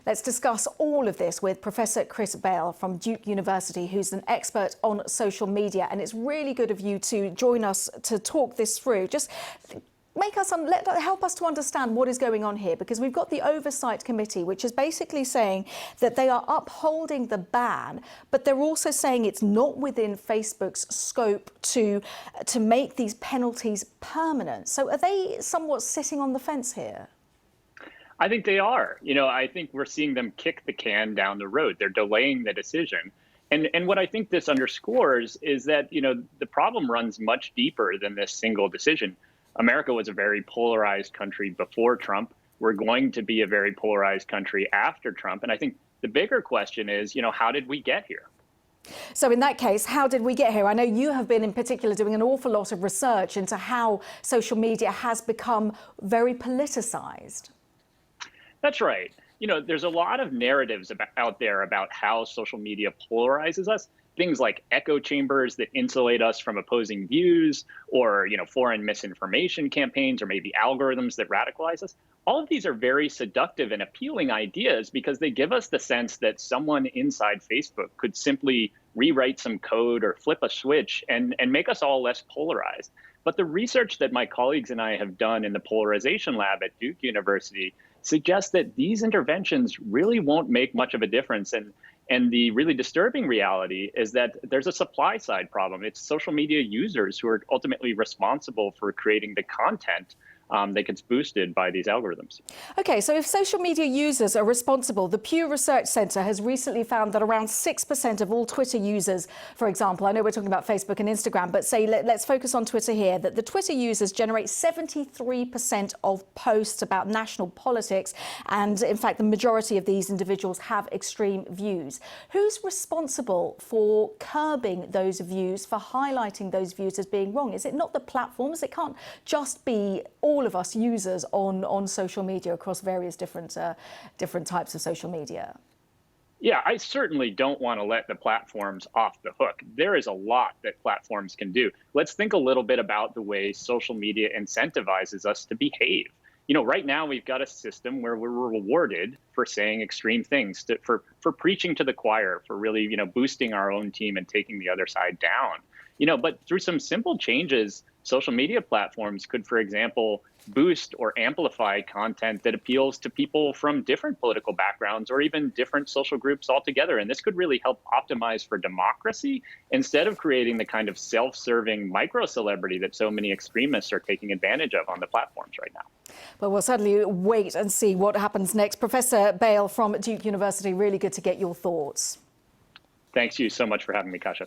Let's discuss all of this with Professor Prof Bail from Duke University, who's an expert on social media. And it's really good of you to join us to talk this through. Just help us to understand what is going on here, because we've got the Oversight Committee, which is basically saying that they are upholding the ban, but they're also saying it's not within Facebook's scope to make these penalties permanent. So are they somewhat sitting on the fence here? I think they are. I think we're seeing them kick the can down the road. They're delaying the decision. And what I think this underscores is that, the problem runs much deeper than this single decision. America was a very polarized country before Trump. We're going to be a very polarized country after Trump. And I think the bigger question is, how did we get here? So in that case, how did we get here? I know you have been in particular doing an awful lot of research into how social media has become very politicized. That's right. There's a lot of narratives out there about how social media polarizes us. Things like echo chambers that insulate us from opposing views, or foreign misinformation campaigns, or maybe algorithms that radicalize us. All of these are very seductive and appealing ideas because they give us the sense that someone inside Facebook could simply rewrite some code or flip a switch and make us all less polarized. But the research that my colleagues and I have done in the polarization lab at Duke University suggests that these interventions really won't make much of a difference. And the really disturbing reality is that there's a supply side problem. It's social media users who are ultimately responsible for creating the content that gets boosted by these algorithms. OK, so if social media users are responsible, the Pew Research Center has recently found that around 6% of all Twitter users, for example, I know we're talking about Facebook and Instagram, but say let's focus on Twitter here, that the Twitter users generate 73% of posts about national politics. And in fact, the majority of these individuals have extreme views. Who's responsible for curbing those views, for highlighting those views as being wrong? Is it not the platforms? It can't just be all of us users on social media across various different types of social media. Yeah, I certainly don't want to let the platforms off the hook. There is a lot that platforms can do. Let's think a little bit about the way social media incentivizes us to behave. Right now we've got a system where we're rewarded for saying extreme things, for preaching to the choir, for really, boosting our own team and taking the other side down. But through some simple changes, social media platforms could, for example, boost or amplify content that appeals to people from different political backgrounds or even different social groups altogether. And this could really help optimize for democracy instead of creating the kind of self-serving micro-celebrity that so many extremists are taking advantage of on the platforms right now. Well, we'll certainly wait and see what happens next. Professor Bail from Duke University, really good to get your thoughts. Thanks you so much for having me, Kasia.